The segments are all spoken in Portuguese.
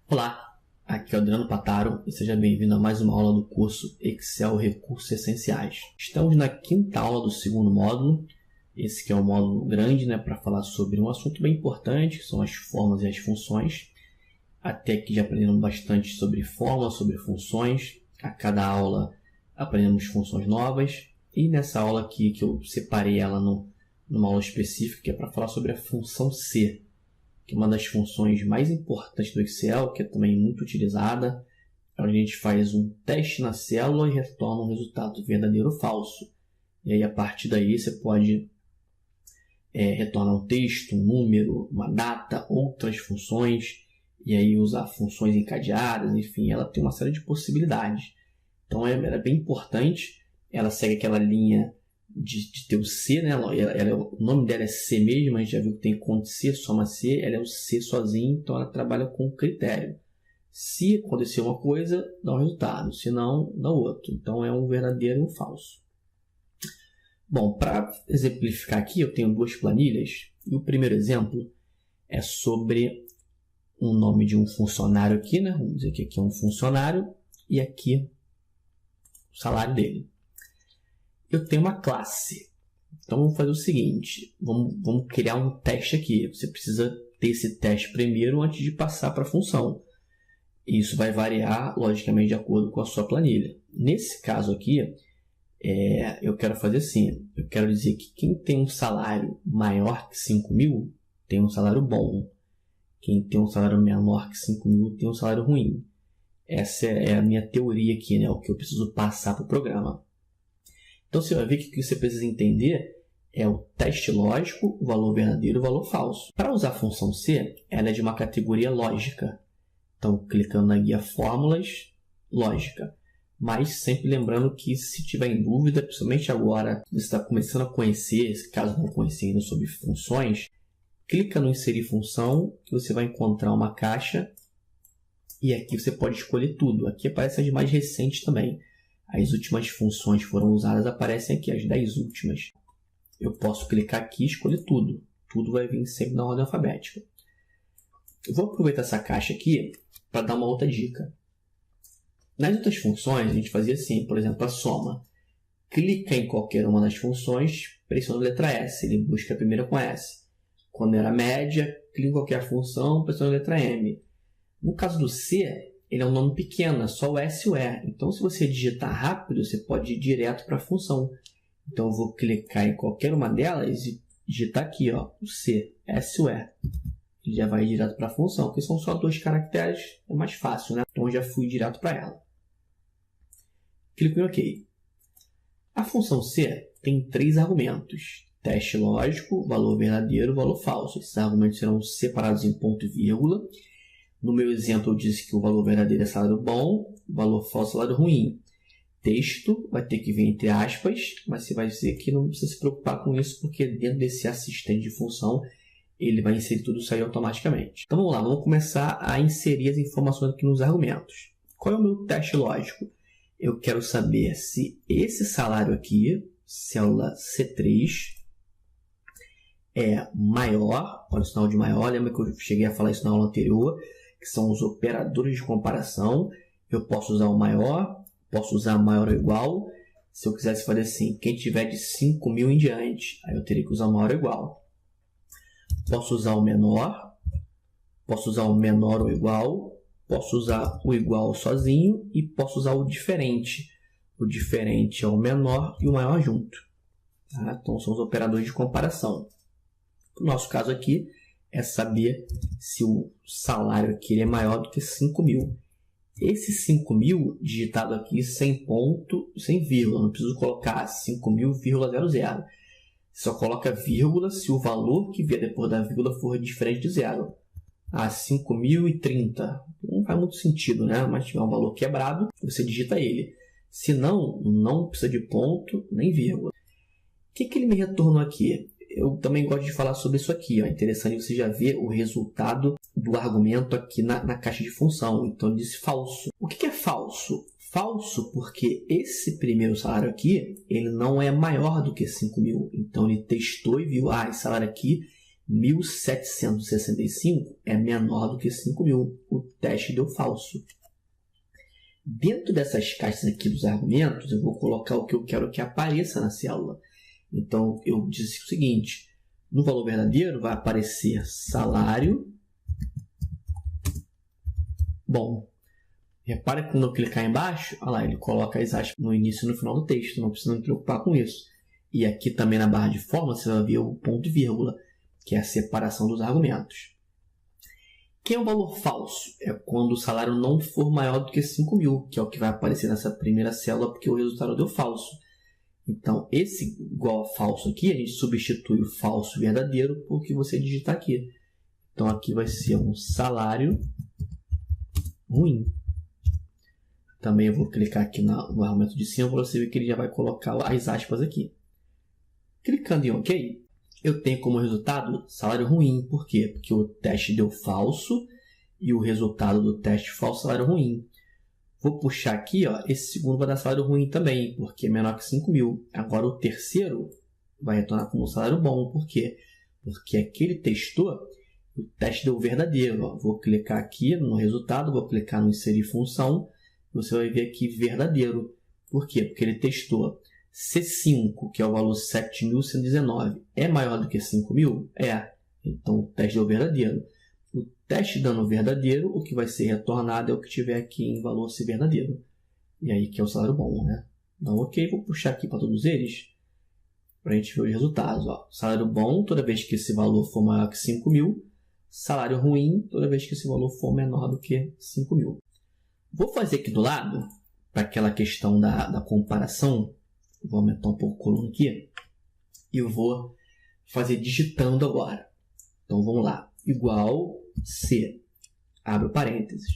Olá, aqui é o Adriano Pataro e seja bem-vindo a mais uma aula do curso Excel Recursos Essenciais. Estamos na quinta aula do segundo módulo, esse que é um módulo grande, para falar sobre um assunto bem importante, que são as fórmulas e as funções. Até aqui já aprendemos bastante sobre fórmulas, sobre funções. A cada aula aprendemos funções novas e nessa aula aqui que eu separei ela numa aula específica, que é para falar sobre a função C, que é uma das funções mais importantes do Excel, que é também muito utilizada, onde a gente faz um teste na célula e retorna um resultado verdadeiro ou falso. E aí, a partir daí, você pode retornar um texto, um número, uma data, outras funções, e aí usar funções encadeadas, enfim, ela tem uma série de possibilidades. Então, ela é bem importante, ela segue aquela linha de ter o C, o nome dela é C mesmo, a gente já viu que tem conta C, soma C, ela é o C sozinho, então ela trabalha com critério. Se acontecer uma coisa, dá um resultado, se não, dá outro. Então é um verdadeiro e um falso. Bom, para exemplificar aqui, eu tenho duas planilhas, e o primeiro exemplo é sobre o nome de um funcionário aqui, vamos dizer que aqui é um funcionário, e aqui o salário dele. Eu tenho uma classe. Então, vamos fazer o seguinte. Vamos criar um teste aqui. Você precisa ter esse teste primeiro antes de passar para a função. Isso vai variar, logicamente, de acordo com a sua planilha. Nesse caso aqui, eu quero fazer assim. Eu quero dizer que quem tem um salário maior que 5.000 tem um salário bom. Quem tem um salário menor que 5.000 tem um salário ruim. Essa é a minha teoria aqui, o que eu preciso passar para o programa. Então, você vai ver que o que você precisa entender é o teste lógico, o valor verdadeiro e o valor falso. Para usar a função C, ela é de uma categoria lógica. Então, clicando na guia Fórmulas, Lógica. Mas sempre lembrando que, se tiver em dúvida, principalmente agora você está começando a conhecer, caso não conheça ainda sobre funções, clica no Inserir Função, que você vai encontrar uma caixa e aqui você pode escolher tudo. Aqui aparece as mais recentes também. As últimas funções foram usadas, aparecem aqui, as 10 últimas. Eu posso clicar aqui e escolher tudo. Tudo vai vir sempre na ordem alfabética. Eu vou aproveitar essa caixa aqui para dar uma outra dica. Nas outras funções, a gente fazia assim, por exemplo, a soma. Clica em qualquer uma das funções, pressiona a letra S, ele busca a primeira com S. Quando era média, clica em qualquer função, pressiona a letra M. No caso do C, ele é um nome pequeno, é só o S e o E. Então, se você digitar rápido, você pode ir direto para a função. Então, eu vou clicar em qualquer uma delas e digitar aqui, o C, S e o E. Ele já vai direto para a função, porque são só 2 caracteres, é mais fácil, Então, eu já fui direto para ela. Clico em OK. A função C tem 3 argumentos. Teste lógico, valor verdadeiro e valor falso. Esses argumentos serão separados em ponto e vírgula. No meu exemplo, eu disse que o valor verdadeiro é salário bom, o valor falso é salário ruim. Texto vai ter que vir entre aspas, mas você vai dizer que não precisa se preocupar com isso, porque dentro desse assistente de função, ele vai inserir tudo isso aí automaticamente. Então, vamos lá, vamos começar a inserir as informações aqui nos argumentos. Qual é o meu teste lógico? Eu quero saber se esse salário aqui, célula C3, é maior, olha o sinal de maior, lembra que eu cheguei a falar isso na aula anterior, que são os operadores de comparação. Eu posso usar o maior, posso usar maior ou igual. Se eu quisesse fazer assim, quem tiver de 5.000 em diante, aí eu teria que usar o maior ou igual. Posso usar o menor, posso usar o menor ou igual, posso usar o igual sozinho e posso usar o diferente. O diferente é o menor e o maior junto. Então, são os operadores de comparação. No nosso caso aqui, é saber se o salário aqui é maior do que 5.000. Esse 5.000 digitado aqui sem ponto, sem vírgula. Não preciso colocar 5.000,00. Só coloca vírgula se o valor que vier depois da vírgula for diferente de zero. 5.030. Não faz muito sentido, Mas se tiver um valor quebrado, você digita ele. Se não, não precisa de ponto nem vírgula. O que ele me retornou aqui? Eu também gosto de falar sobre isso aqui. É interessante você já ver o resultado do argumento aqui na caixa de função. Então, ele disse falso. O que é falso? Falso porque esse primeiro salário aqui, ele não é maior do que 5.000. Então, ele testou e viu, esse salário aqui 1.765 é menor do que 5.000. O teste deu falso. Dentro dessas caixas aqui dos argumentos, eu vou colocar o que eu quero que apareça na célula. Então, eu disse o seguinte, no valor verdadeiro vai aparecer salário bom. Repara que quando eu clicar embaixo, olha lá, ele coloca as aspas no início e no final do texto, não precisa me preocupar com isso. E aqui também na barra de fórmula você vai ver o ponto e vírgula, que é a separação dos argumentos. Quem é o valor falso? É quando o salário não for maior do que 5.000, que é o que vai aparecer nessa primeira célula, porque o resultado deu falso. Então, esse igual a falso aqui, a gente substitui o falso verdadeiro por que você digitar aqui. Então, aqui vai ser um salário ruim. Também eu vou clicar aqui no argumento de cima para você ver que ele já vai colocar as aspas aqui. Clicando em OK, eu tenho como resultado salário ruim. Por quê? Porque o teste deu falso e o resultado do teste falso, salário ruim. Vou puxar aqui, ó, esse segundo vai dar salário ruim também, porque é menor que 5.000. Agora o terceiro vai retornar como salário bom. Por quê? Porque aquele testou, o teste deu verdadeiro. Ó. Vou clicar aqui no resultado, vou clicar no inserir função. Você vai ver aqui verdadeiro. Por quê? Porque ele testou C5, que é o valor 7.119, é maior do que 5.000? É. Então, o teste deu verdadeiro. O teste dando verdadeiro, o que vai ser retornado é o que tiver aqui em valor ser verdadeiro. E aí que é o salário bom, né? Então, OK, vou puxar aqui para todos eles, para a gente ver os resultados. Ó. Salário bom, toda vez que esse valor for maior que 5.000. Salário ruim, toda vez que esse valor for menor do que 5.000. Vou fazer aqui do lado, para aquela questão da comparação, vou aumentar um pouco a coluna aqui, e eu vou fazer digitando agora. Então, vamos lá. Igual C, abre parênteses.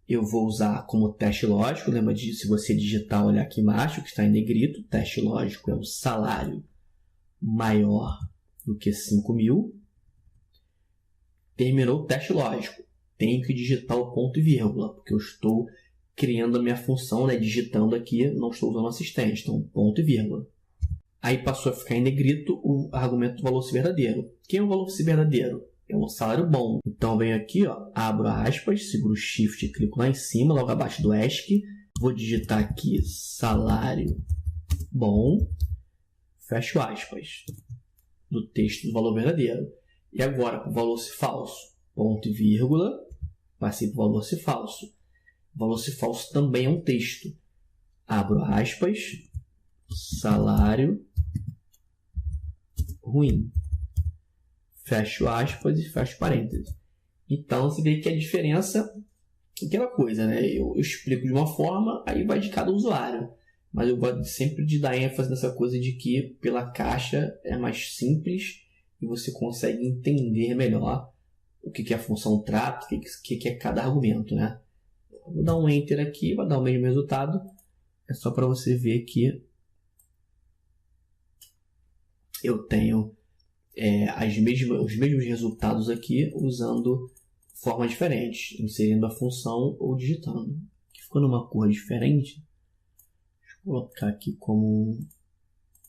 Eu vou usar como teste lógico, lembra disso, se você digitar, olhar aqui embaixo, que está em negrito, teste lógico é o salário maior do que 5.000. Terminou o teste lógico. Tenho que digitar o ponto e vírgula, porque eu estou criando a minha função, né? Digitando aqui, não estou usando assistente, então ponto e vírgula. Aí passou a ficar em negrito o argumento do valor verdadeiro. Quem é o valor verdadeiro? É um salário bom. Então, venho aqui, ó, abro aspas, seguro o Shift e clico lá em cima, logo abaixo do ESC. Vou digitar aqui salário bom, fecho aspas, do texto do valor verdadeiro. E agora, para o valor falso, ponto e vírgula, passei para o valor falso. O valor falso também é um texto. Abro aspas, salário ruim. Fecho aspas e fecho parênteses. Então, você vê que a diferença é aquela coisa, né? Eu explico de uma forma, aí vai de cada usuário. Mas eu gosto sempre de dar ênfase nessa coisa de que pela caixa é mais simples e você consegue entender melhor o que a função trata, o que é cada argumento, né? Vou dar um Enter aqui, vai dar o mesmo resultado. É só para você ver que eu tenho os mesmos resultados aqui usando formas diferentes, inserindo a função ou digitando. Aqui ficou numa cor diferente. Deixa eu colocar aqui como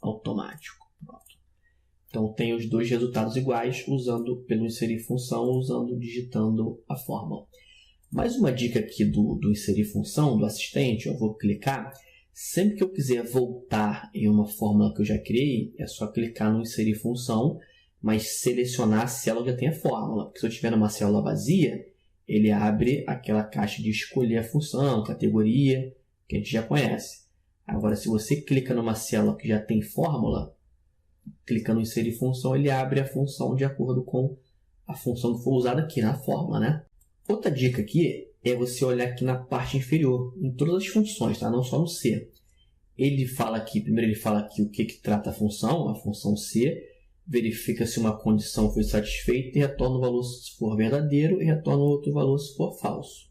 automático. Pronto. Então, tem os dois resultados iguais usando pelo inserir função ou digitando a fórmula. Mais uma dica aqui do inserir função, do assistente, eu vou clicar. Sempre que eu quiser voltar em uma fórmula que eu já criei, é só clicar no inserir função, mas selecionar a célula que já tem a fórmula. Porque se eu estiver numa célula vazia, ele abre aquela caixa de escolher a função, categoria, que a gente já conhece. Agora, se você clica numa célula que já tem fórmula, clica no inserir função, ele abre a função de acordo com a função que for usada aqui na fórmula, né? Outra dica aqui é você olhar aqui na parte inferior, em todas as funções, tá? Não só no C. Primeiro ele fala aqui o que trata a função C, verifica se uma condição foi satisfeita e retorna o valor se for verdadeiro e retorna outro valor se for falso.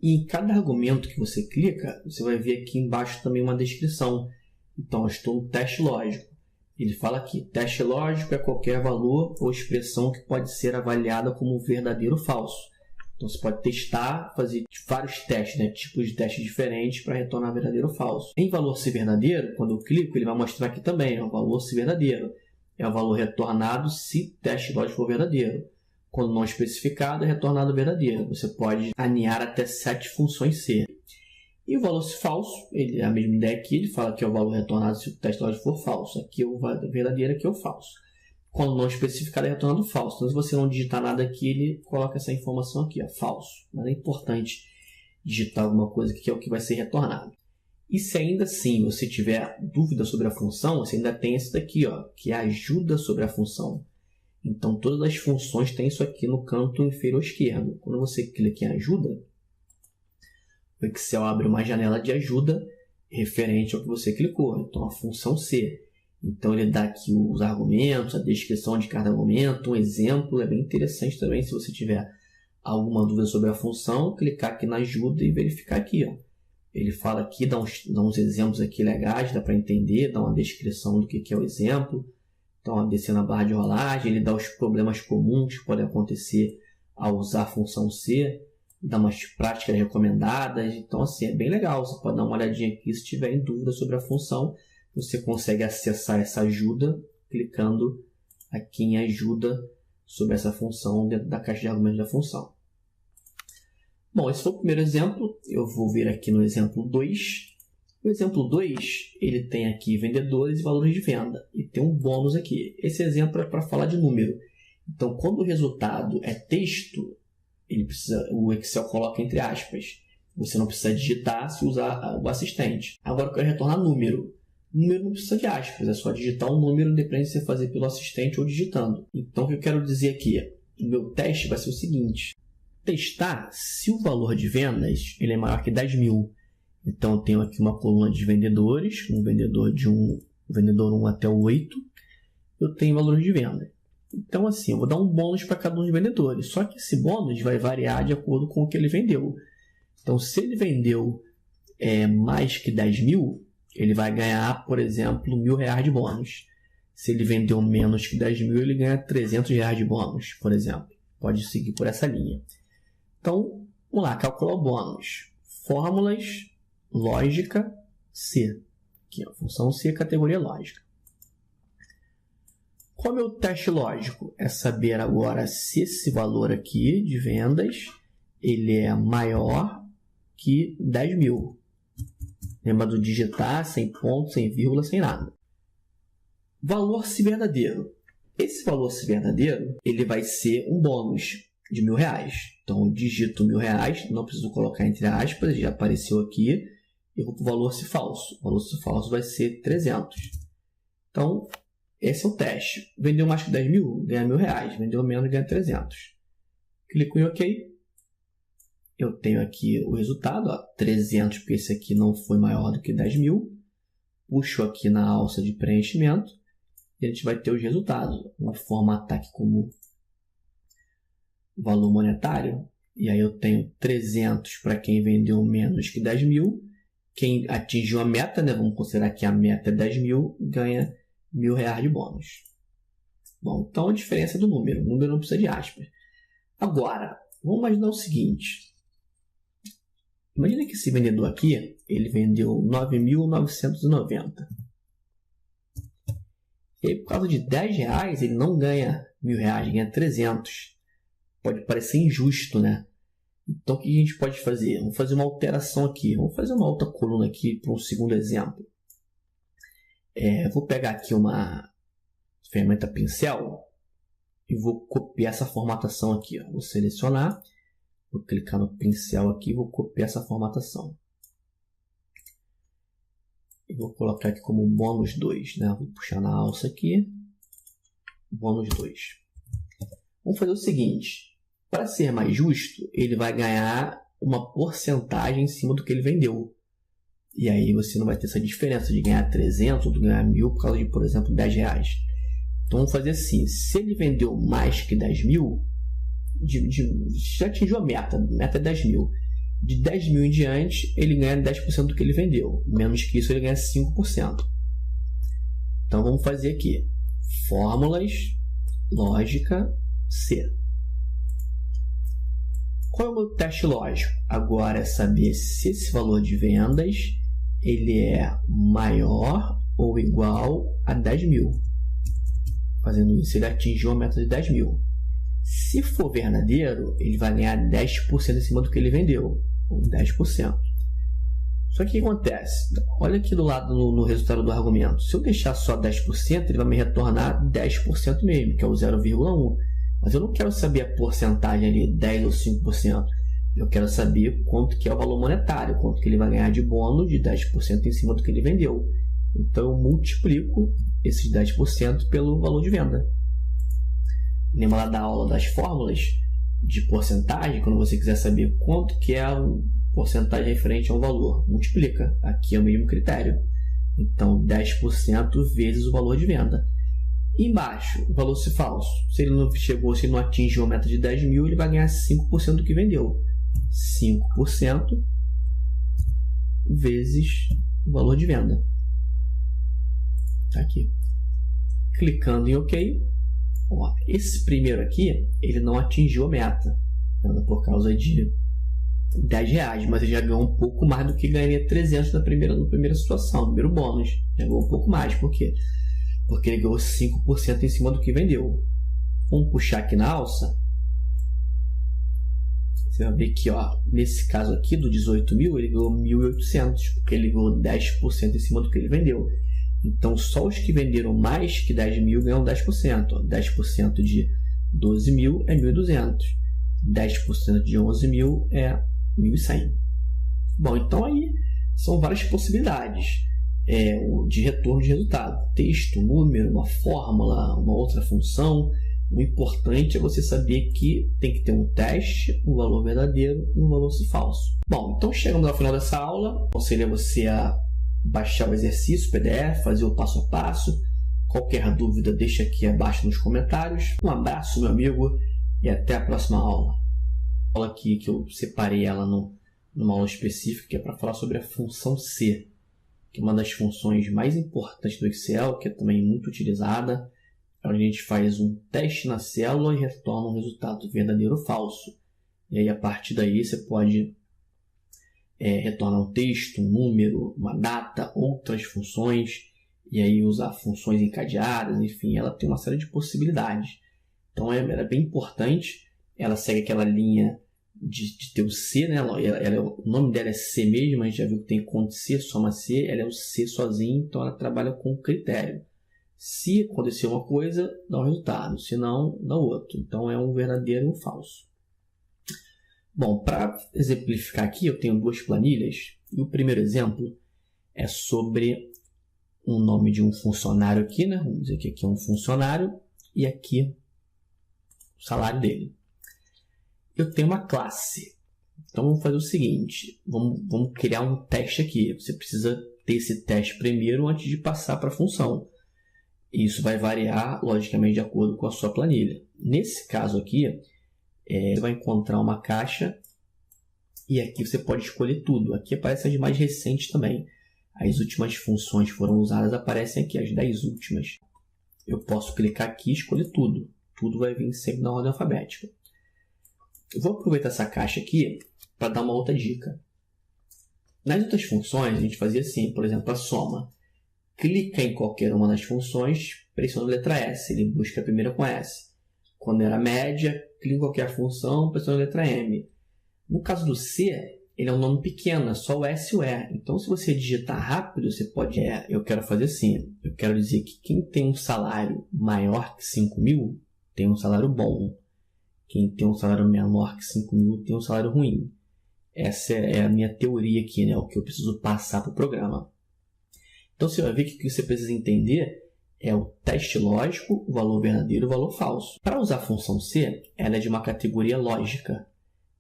E em cada argumento que você clica, você vai ver aqui embaixo também uma descrição. Então, eu estou no teste lógico. Ele fala aqui, teste lógico é qualquer valor ou expressão que pode ser avaliada como verdadeiro ou falso. Então, você pode testar, fazer vários testes, né? Tipos de testes diferentes para retornar verdadeiro ou falso. Em valor se verdadeiro, quando eu clico, ele vai mostrar aqui também, o valor se verdadeiro. É o valor retornado se teste lógico for verdadeiro. Quando não especificado, é retornado verdadeiro. Você pode aninhar até 7 funções C. E o valor se falso, ele é a mesma ideia aqui, ele fala que é o valor retornado se o teste lógico for falso. Aqui é o verdadeiro, aqui é o falso. Quando não especificado, é retornado falso. Então, se você não digitar nada aqui, ele coloca essa informação aqui, ó, falso. Mas é importante digitar alguma coisa que é o que vai ser retornado. E se ainda assim você tiver dúvida sobre a função, você ainda tem esse daqui, ó, que é a ajuda sobre a função. Então, todas as funções têm isso aqui no canto inferior esquerdo. Quando você clica em ajuda, o Excel abre uma janela de ajuda referente ao que você clicou. Então, a função C. Então, ele dá aqui os argumentos, a descrição de cada argumento, um exemplo. É bem interessante também, se você tiver alguma dúvida sobre a função, clicar aqui na ajuda e verificar aqui, ó. Ele fala aqui, dá uns exemplos aqui legais, dá para entender, dá uma descrição do que é o exemplo. Então, descendo a barra de rolagem, ele dá os problemas comuns que podem acontecer ao usar a função C, dá umas práticas recomendadas. Então, assim, é bem legal. Você pode dar uma olhadinha aqui se tiver em dúvida sobre a função. Você consegue acessar essa ajuda clicando aqui em ajuda sobre essa função dentro da caixa de argumentos da função. Bom, esse foi o primeiro exemplo. Eu vou vir aqui no exemplo 2. O exemplo 2, ele tem aqui vendedores e valores de venda. E tem um bônus aqui. Esse exemplo é para falar de número. Então, quando o resultado é texto, o Excel coloca entre aspas. Você não precisa digitar se usar o assistente. Agora, eu quero retornar número. Número não precisa de aspas. É só digitar um número, independente de você fazer pelo assistente ou digitando. Então, o que eu quero dizer aqui? O meu teste vai ser o seguinte. Testar se o valor de vendas ele é maior que 10 mil. Então, eu tenho aqui uma coluna de vendedores, vendedor 1 até o 8. Eu tenho valores de venda. Então, assim, eu vou dar um bônus para cada um dos vendedores. Só que esse bônus vai variar de acordo com o que ele vendeu. Então, se ele vendeu mais que 10 mil, ele vai ganhar, por exemplo, R$1.000 de bônus. Se ele vendeu menos que 10 mil, ele ganha R$300 de bônus, por exemplo. Pode seguir por essa linha. Então, vamos lá, calcular o bônus. Fórmulas, lógica, C. Aqui, ó, função C, categoria lógica. Qual é o meu teste lógico? É saber agora se esse valor aqui de vendas ele é maior que 10 mil. Lembra do digitar, sem ponto, sem vírgula, sem nada. Valor se verdadeiro. Esse valor se verdadeiro ele vai ser um bônus de R$1.000. Então, eu digito R$1.000, não preciso colocar entre aspas, já apareceu aqui. Eu vou para o valor se falso. O valor se falso vai ser 300. Então, esse é o teste. Vendeu mais que 10 mil, ganha R$1.000. Vendeu menos, ganha 300. Clico em OK. Eu tenho aqui o resultado, ó, 300, porque esse aqui não foi maior do que 10 mil. Puxo aqui na alça de preenchimento. E a gente vai ter os resultados. Vou formatar aqui como valor monetário. E aí eu tenho 300 para quem vendeu menos que 10 mil. Quem atingiu a meta, né, vamos considerar que a meta é 10 mil, ganha R$1.000 de bônus. Bom, então a diferença do número. O número não precisa de aspas. Agora, vamos imaginar o seguinte. Imagina que esse vendedor aqui, ele vendeu 9.990. E aí, por causa de R$10, ele não ganha R$1.000, ganha 300. Pode parecer injusto, né? Então, o que a gente pode fazer? Vamos fazer uma alteração aqui. Vamos fazer uma outra coluna aqui para um segundo exemplo. Vou pegar aqui uma ferramenta pincel e vou copiar essa formatação aqui. Ó. Vou selecionar, vou clicar no pincel aqui e vou copiar essa formatação. E vou colocar aqui como bônus 2. Né? Vou puxar na alça aqui. Bônus 2. Vamos fazer o seguinte. Para ser mais justo, ele vai ganhar uma porcentagem em cima do que ele vendeu. E aí você não vai ter essa diferença de ganhar 300 ou de ganhar 1.000 por causa de, por exemplo, R$10. Então vamos fazer assim. Se ele vendeu mais que 10 mil, já atingiu a meta. A meta é 10 mil. De 10 mil em diante, ele ganha 10% do que ele vendeu. Menos que isso, ele ganha 5%. Então vamos fazer aqui. Fórmulas, lógica, C. Qual é o meu teste lógico? Agora é saber se esse valor de vendas ele é maior ou igual a 10 mil. Fazendo isso, ele atingiu a meta de 10 mil. Se Se for verdadeiro, ele vai ganhar 10% em cima do que ele vendeu, 10%. Só que o que acontece? Olha aqui do lado no resultado do argumento. Se eu deixar só 10%, ele vai me retornar 10% mesmo, que é o 0,1. Mas eu não quero saber a porcentagem ali, 10% ou 5%. Eu quero saber quanto que é o valor monetário, quanto que ele vai ganhar de bônus de 10% em cima do que ele vendeu. Então eu multiplico esses 10% pelo valor de venda. Lembra lá da aula das fórmulas de porcentagem? Quando você quiser saber quanto que é a porcentagem referente a um valor, multiplica. Aqui é o mesmo critério. Então 10% vezes o valor de venda. E embaixo, o valor se falso. Se ele não chegou, se ele não atingiu a meta de 10 mil, ele vai ganhar 5% do que vendeu. 5% vezes o valor de venda. Tá aqui. Clicando em OK. Ó, esse primeiro aqui, ele não atingiu a meta. Por causa de R$10, mas ele já ganhou um pouco mais do que ganharia 300 na primeira situação, no primeiro bônus. Já ganhou um pouco mais. Por quê? Porque ele ganhou 5% em cima do que vendeu. Vamos puxar aqui na alça. Você vai ver que, ó, nesse caso aqui do 18 mil, ele ganhou 1.800, porque ele ganhou 10% em cima do que ele vendeu. Então, só os que venderam mais que 10 mil ganham 10%. Ó. 10% de 12 mil é 1.200. 10% de 11 mil é 1.100. Bom, então aí são várias possibilidades de retorno de resultado. Texto, número, uma fórmula, uma outra função. O importante é você saber que tem que ter um teste, um valor verdadeiro e um valor falso. Bom, então chegamos ao final dessa aula. Aconselho você a baixar o exercício PDF, fazer o passo a passo. Qualquer dúvida, deixa aqui abaixo nos comentários. Um abraço, meu amigo, e até a próxima aula. A aula aqui que eu separei ela numa aula específica, que é para falar sobre a função C, que é uma das funções mais importantes do Excel, que é também muito utilizada. Onde a gente faz um teste na célula e retorna um resultado verdadeiro ou falso. E aí, a partir daí, você pode retornar um texto, um número, uma data, outras funções, e aí usar funções encadeadas, enfim, ela tem uma série de possibilidades. Então, ela é bem importante, ela segue aquela linha de ter o C, né? O nome dela é C mesmo, a gente já viu que tem conte C, soma C, ela é o C sozinho, então ela trabalha com critério. Se acontecer uma coisa, dá um resultado. Se não, dá outro. Então, é um verdadeiro e um falso. Bom, para exemplificar aqui, eu tenho duas planilhas. E o primeiro exemplo é sobre o nome de um funcionário aqui, né? Vamos dizer que aqui é um funcionário e aqui o salário dele. Eu tenho uma classe. Então, vamos fazer o seguinte. Vamos criar um teste aqui. Você precisa ter esse teste primeiro antes de passar para a função. Isso vai variar, logicamente, de acordo com a sua planilha. Nesse caso aqui, você vai encontrar uma caixa e aqui você pode escolher tudo. Aqui aparecem as mais recentes também. As últimas funções que foram usadas aparecem aqui, as 10 últimas. Eu posso clicar aqui e escolher tudo. Tudo vai vir sempre na ordem alfabética. Eu vou aproveitar essa caixa aqui para dar uma outra dica. Nas outras funções, a gente fazia assim, por exemplo, a soma. Clica em qualquer uma das funções, pressiona a letra S, ele busca a primeira com S. Quando era média, clica em qualquer função, pressiona a letra M. No caso do C, ele é um nome pequeno, é só o S e o E. Então, se você digitar rápido, você pode... eu quero fazer assim, eu quero dizer que quem tem um salário maior que 5 mil, tem um salário bom. Quem tem um salário menor que 5 mil, tem um salário ruim. Essa é a minha teoria aqui, né? O que eu preciso passar para o programa. Então, você vai ver que o que você precisa entender é o teste lógico, o valor verdadeiro e o valor falso. Para usar a função C, ela é de uma categoria lógica.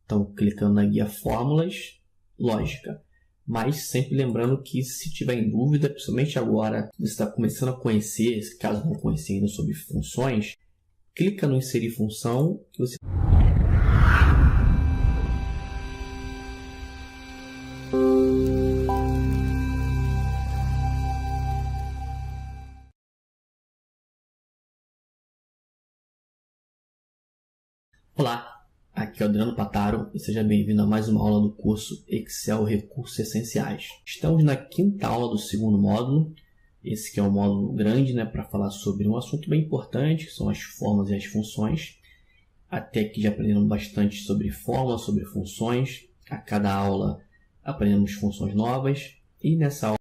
Então, clicando na guia Fórmulas, Lógica. Mas sempre lembrando que, se tiver em dúvida, principalmente agora você está começando a conhecer, caso não conheça ainda sobre funções, clica no Inserir Função que você... Olá, aqui é o Adriano Pataro e seja bem-vindo a mais uma aula do curso Excel Recursos Essenciais. Estamos na 5ª aula do segundo módulo, esse que é um módulo grande, né, para falar sobre um assunto bem importante, que são as formas e as funções. Até aqui já aprendemos bastante sobre fórmulas, sobre funções. A cada aula aprendemos funções novas. E nessa aula